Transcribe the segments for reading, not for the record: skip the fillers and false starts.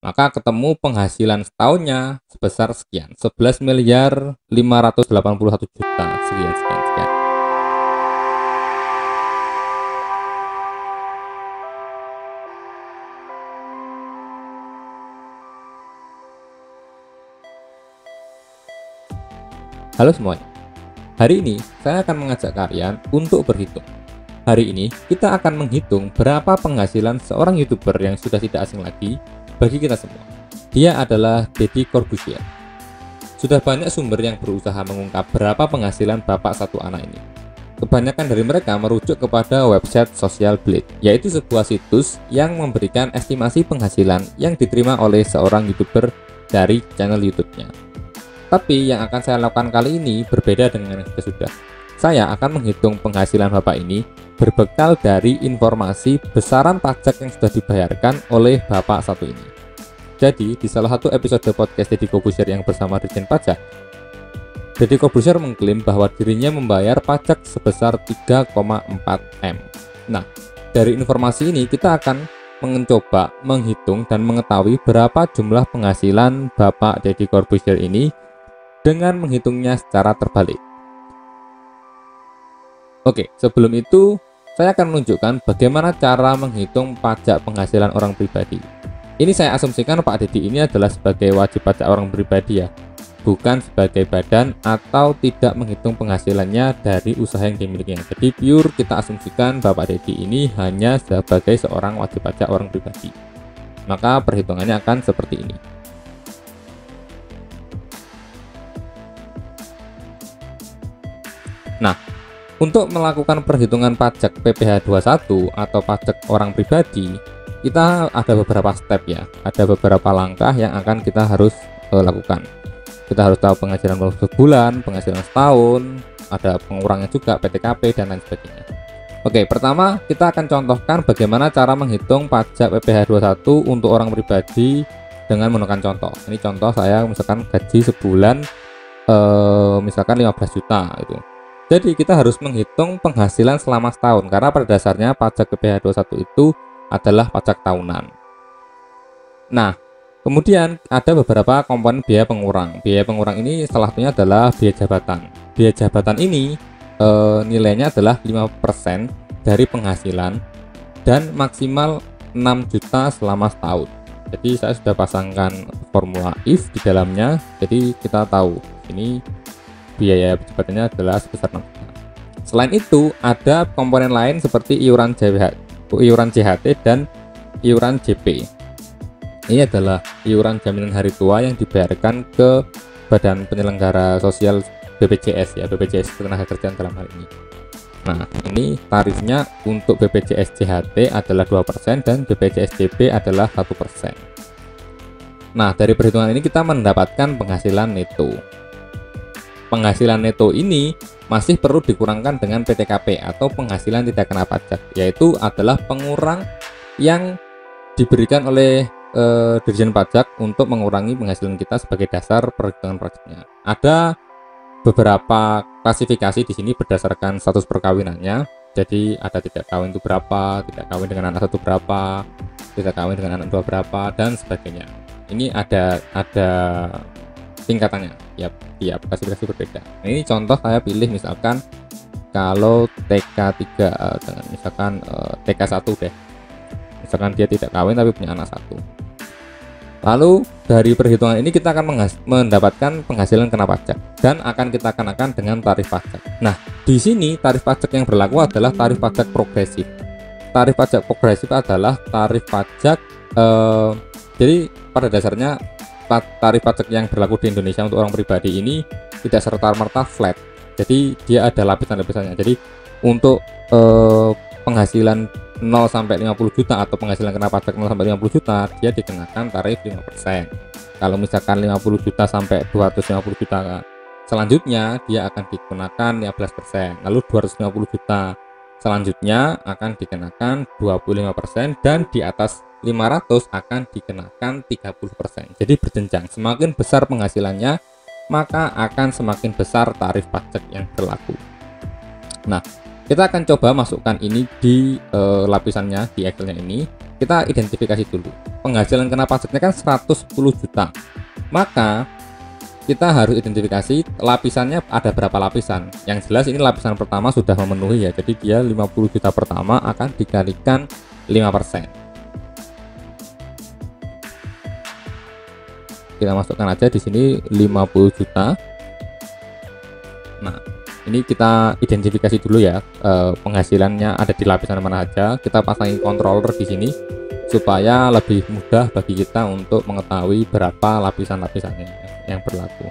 Maka ketemu penghasilan setahunnya sebesar sekian, 11.581.000.000 sekian sekian sekian. Halo semuanya. Hari ini saya akan mengajak kalian untuk berhitung. Hari ini kita akan menghitung berapa penghasilan seorang YouTuber yang sudah tidak asing lagi bagi kita semua. Dia adalah Deddy Corbuzier. Sudah banyak sumber yang berusaha mengungkap berapa penghasilan bapak satu anak ini. Kebanyakan dari mereka merujuk kepada website Social Blade, yaitu sebuah situs yang memberikan estimasi penghasilan yang diterima oleh seorang YouTuber dari channel YouTube-nya. Tapi yang akan saya lakukan kali ini berbeda dengan yang sudah. Saya akan menghitung penghasilan bapak ini berbekal dari informasi besaran pajak yang sudah dibayarkan oleh bapak satu ini. Jadi, di salah satu episode podcast Deddy Corbuzier yang bersama Dirjen Pajak, Deddy Corbuzier mengklaim bahwa dirinya membayar pajak sebesar 3,4 M. Nah, dari informasi ini kita akan mencoba menghitung dan mengetahui berapa jumlah penghasilan bapak Deddy Corbuzier ini dengan menghitungnya secara terbalik. Oke, sebelum itu saya akan menunjukkan bagaimana cara menghitung pajak penghasilan orang pribadi. Ini saya asumsikan Pak Deddy ini adalah sebagai wajib pajak orang pribadi ya, bukan sebagai badan atau tidak menghitung penghasilannya dari usaha yang dimilikinya. Jadi pure kita asumsikan Bapak Deddy ini hanya sebagai seorang wajib pajak orang pribadi. Maka perhitungannya akan seperti ini. Nah, untuk melakukan perhitungan pajak PPh 21 atau pajak orang pribadi, kita ada beberapa step ya, ada beberapa langkah yang akan kita harus lakukan. Kita harus tahu penghasilan sebulan, penghasilan setahun, ada pengurangnya juga, PTKP, dan lain sebagainya. Oke, pertama kita akan contohkan bagaimana cara menghitung pajak PPh 21 untuk orang pribadi dengan menggunakan contoh. Ini contoh saya misalkan gaji sebulan misalkan 15 juta itu. Jadi kita harus menghitung penghasilan selama setahun karena pada dasarnya pajak PPh 21 itu adalah pajak tahunan. Nah, kemudian ada beberapa komponen biaya pengurang. Biaya pengurang ini salah satunya adalah biaya jabatan. Biaya jabatan ini nilainya adalah 5% dari penghasilan dan maksimal 6 juta selama setahun. Jadi saya sudah pasangkan formula if di dalamnya, jadi kita tahu ini biaya jabatannya adalah sebesar 6 juta. Selain itu, ada komponen lain seperti iuran JHT dan iuran JP. Ini adalah iuran jaminan hari tua yang dibayarkan ke Badan Penyelenggara Sosial BPJS ya, BPJS Ketenagakerjaan dalam hal ini. Nah, ini tarifnya untuk BPJS JHT adalah 2% dan BPJS JP adalah 1%. Nah, dari perhitungan ini kita mendapatkan penghasilan neto. Penghasilan neto ini masih perlu dikurangkan dengan PTKP atau penghasilan tidak kena pajak, yaitu adalah pengurang yang diberikan oleh Dirjen Pajak untuk mengurangi penghasilan kita sebagai dasar perhitungan pajaknya. Ada beberapa klasifikasi di sini berdasarkan status perkawinannya. Jadi ada tidak kawin itu berapa, tidak kawin dengan anak satu berapa, tidak kawin dengan anak dua berapa, dan sebagainya. Ini ada tingkatannya, tiap klasifikasi berbeda. Nah, ini contoh saya pilih misalkan kalau TK3 dengan misalkan TK1 deh. Misalkan dia tidak kawin tapi punya anak satu. Lalu dari perhitungan ini kita akan mendapatkan penghasilan kena pajak dan akan kita kenakan dengan tarif pajak. Nah, di sini tarif pajak yang berlaku adalah tarif pajak progresif. Tarif pajak progresif adalah tarif pajak jadi pada dasarnya tarif pajak yang berlaku di Indonesia untuk orang pribadi ini tidak serta-merta flat. Jadi dia ada lapisan-lapisannya. Jadi untuk penghasilan 0 sampai 50 juta atau penghasilan kena pajak 0 sampai 50 juta, dia dikenakan tarif 5%. Kalau misalkan 50 juta sampai 250 juta selanjutnya dia akan dikenakan 15%. Lalu 250 juta selanjutnya akan dikenakan 25% dan di atas 500 akan dikenakan 30%. Jadi berjenjang, semakin besar penghasilannya maka akan semakin besar tarif pajak yang berlaku. Nah, kita akan coba masukkan ini di lapisannya di Excelnya ini. Kita identifikasi dulu. penghasilan kena pajaknya kan 110 juta. Maka kita harus identifikasi lapisannya ada berapa lapisan. Yang jelas ini lapisan pertama sudah memenuhi ya. Jadi dia 50 juta pertama akan dikalikan 5%. Kita masukkan aja di sini 50 juta. Nah, ini kita identifikasi dulu ya, penghasilannya ada di lapisan mana aja. Kita pasangin controller di sini supaya lebih mudah bagi kita untuk mengetahui berapa lapisan-lapisannya yang berlaku.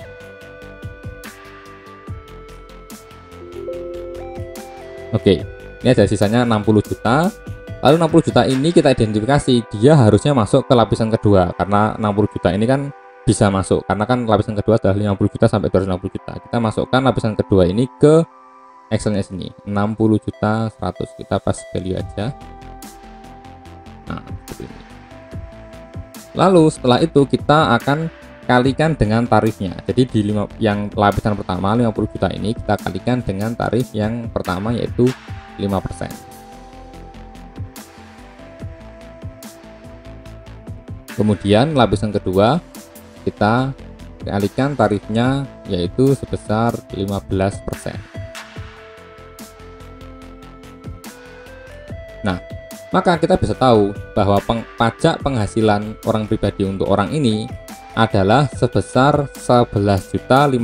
Oke, ini ada sisanya 60 juta. Lalu 60 juta ini kita identifikasi dia harusnya masuk ke lapisan kedua, karena 60 juta ini kan bisa masuk karena kan lapisan kedua adalah 50 juta sampai 260 juta. Kita masukkan lapisan kedua ini ke Excelnya sini, 60 juta 100. Kita pas value aja. Nah, seperti ini. Lalu setelah itu kita akan kalikan dengan tarifnya. Jadi di yang lapisan pertama 50 juta ini kita kalikan dengan tarif yang pertama yaitu 5%. Kemudian lapisan kedua kita kalikan tarifnya yaitu sebesar 15%. Nah, maka kita bisa tahu bahwa pajak penghasilan orang pribadi untuk orang ini adalah sebesar 11.515.000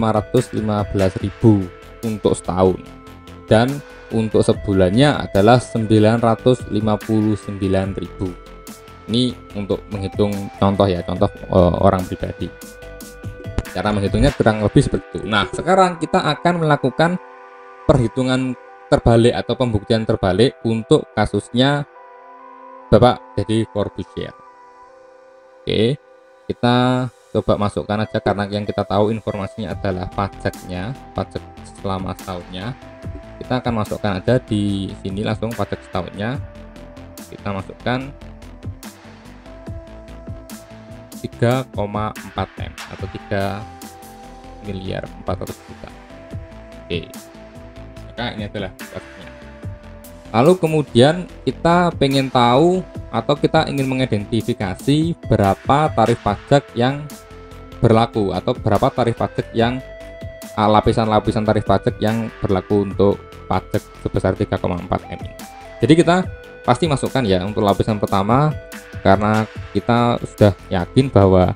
untuk setahun, dan untuk sebulannya adalah 959.000. Ini untuk menghitung contoh ya, contoh orang pribadi. Cara menghitungnya kurang lebih seperti itu. Nah, sekarang kita akan melakukan perhitungan terbalik atau pembuktian terbalik untuk kasusnya Bapak Deddy Corbuzier. Oke, kita coba masukkan aja karena yang kita tahu informasinya adalah pajaknya, pajak selama setahunnya. Kita akan masukkan aja di sini langsung pajak setahunnya. Kita masukkan 3,4 M atau 3.400.000.000. Oke, maka ini adalah pajaknya. Lalu kemudian kita pengen tahu atau kita ingin mengidentifikasi berapa tarif pajak yang berlaku atau berapa tarif pajak yang lapisan-lapisan tarif pajak yang berlaku untuk pajak sebesar 3,4 M ini. Jadi kita pasti masukkan ya untuk lapisan pertama karena kita sudah yakin bahwa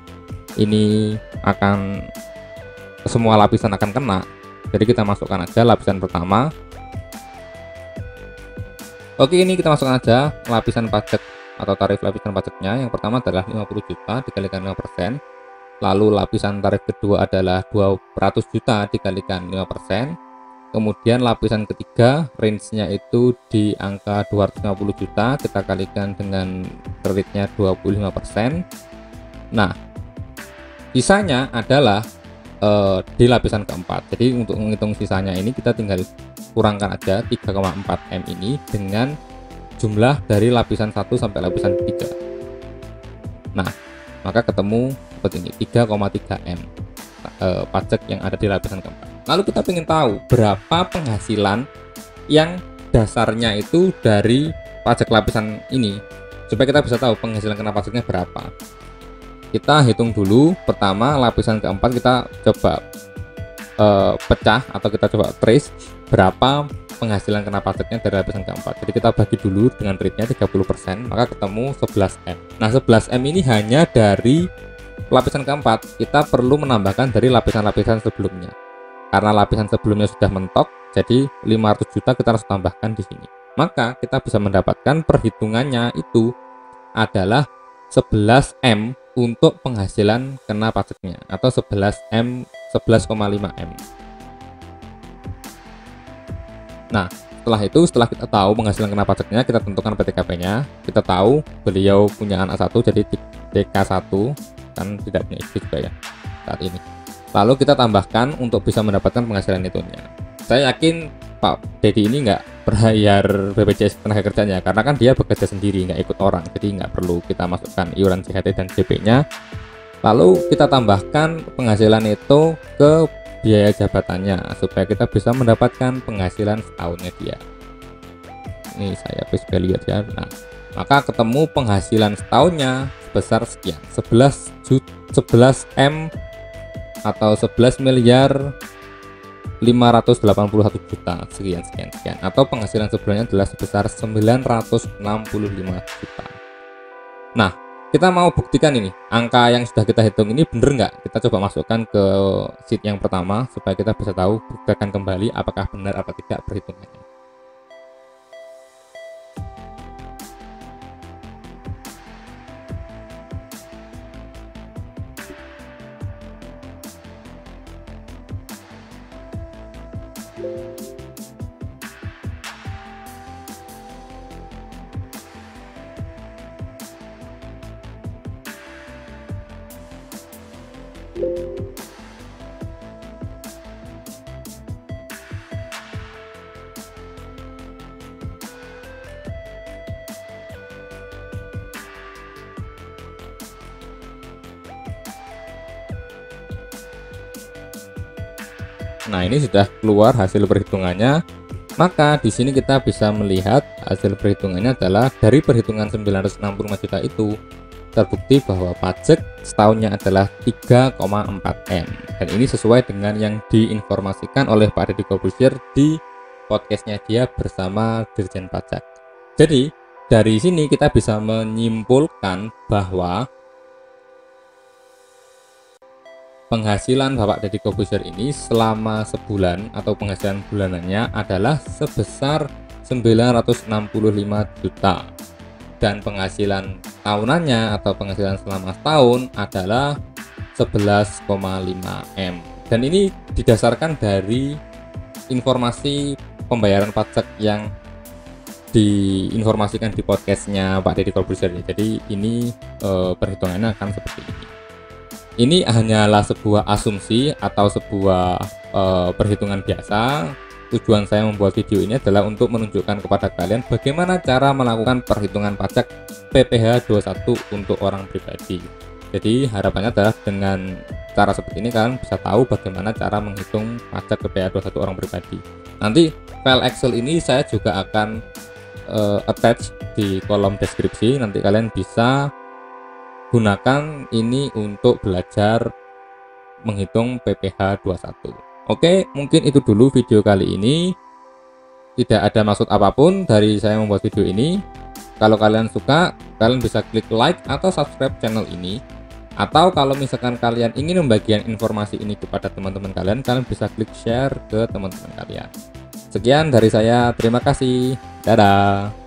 ini akan semua lapisan akan kena. Jadi kita masukkan aja lapisan pertama. Oke, ini kita masukkan aja lapisan pajak atau tarif lapisan pajaknya. Yang pertama adalah 50 juta dikalikan 5%. Lalu lapisan tarif kedua adalah 200 juta dikalikan 5%. Kemudian lapisan ketiga range-nya itu di angka 250 juta, kita kalikan dengan rate-nya 25%. Nah, sisanya adalah di lapisan keempat. Jadi untuk menghitung sisanya ini kita tinggal kurangkan aja 3,4 M ini dengan jumlah dari lapisan 1 sampai lapisan 3. Nah, maka ketemu seperti ini 3,3 M pajak yang ada di lapisan keempat. Lalu kita ingin tahu berapa penghasilan yang dasarnya itu dari pajak lapisan ini, supaya kita bisa tahu penghasilan kena pajaknya berapa. Kita hitung dulu. Pertama lapisan keempat kita coba pecah atau kita coba trace berapa penghasilan kena pajaknya dari lapisan keempat. Jadi kita bagi dulu dengan rate-nya 30%, maka ketemu 11 M. Nah, 11 M ini hanya dari lapisan keempat. Kita perlu menambahkan dari lapisan-lapisan sebelumnya. Karena lapisan sebelumnya sudah mentok, jadi 500 juta kita harus tambahkan di sini. Maka kita bisa mendapatkan perhitungannya itu adalah 11 M untuk penghasilan kena pajaknya atau 11 M, 11,5 M. Nah, setelah kita tahu penghasilan kena pajaknya, kita tentukan PTKP-nya. Kita tahu beliau punya anak 1, jadi DK1, kan tidak punya istri juga ya saat ini. Lalu kita tambahkan untuk bisa mendapatkan penghasilan itunya. Saya yakin Pak Deddy ini nggak berbayar BPJS tenaga kerjanya karena kan dia bekerja sendiri, nggak ikut orang, jadi nggak perlu kita masukkan iuran JHT dan JP-nya. Lalu kita tambahkan penghasilan itu ke biaya jabatannya supaya kita bisa mendapatkan penghasilan setahunnya dia. Ini saya paste value aja. Nah, maka ketemu penghasilan setahunnya sebesar sekian, 11 M atau 11 miliar 581 juta sekian, atau penghasilan sebulannya adalah sebesar 965 juta. Nah, kita mau buktikan ini angka yang sudah kita hitung ini bener nggak. Kita coba masukkan ke sheet yang pertama supaya kita bisa tahu, buktikan kembali apakah benar atau tidak perhitungannya. Nah, ini sudah keluar hasil perhitungannya. Maka di sini kita bisa melihat hasil perhitungannya adalah dari perhitungan 965 juta itu terbukti bahwa pajak setahunnya adalah 3,4 M. Dan ini sesuai dengan yang diinformasikan oleh Pak Deddy Corbuzier di podcastnya dia bersama Dirjen Pajak. Jadi dari sini kita bisa menyimpulkan bahwa penghasilan Bapak Deddy Corbuzier ini selama sebulan atau penghasilan bulanannya adalah sebesar 965 juta, dan penghasilan tahunannya atau penghasilan selama setahun adalah 11,5 M. Dan ini didasarkan dari informasi pembayaran pajak yang diinformasikan di podcastnya Pak Deddy Corbuzier. Jadi ini perhitungannya akan seperti ini. Ini hanyalah sebuah asumsi atau sebuah perhitungan biasa. Tujuan saya membuat video ini adalah untuk menunjukkan kepada kalian bagaimana cara melakukan perhitungan pajak PPh 21 untuk orang pribadi. Jadi harapannya adalah dengan cara seperti ini kalian bisa tahu bagaimana cara menghitung pajak PPh 21 orang pribadi. Nanti file Excel ini saya juga akan attach di kolom deskripsi. Nanti kalian bisa gunakan ini untuk belajar menghitung PPh 21. Oke, mungkin itu dulu video kali ini. Tidak ada maksud apapun dari saya membuat video ini. Kalau kalian suka, kalian bisa klik like atau subscribe channel ini. Atau kalau misalkan kalian ingin membagikan informasi ini kepada teman-teman kalian, kalian bisa klik share ke teman-teman kalian. Sekian dari saya, terima kasih. Dadah.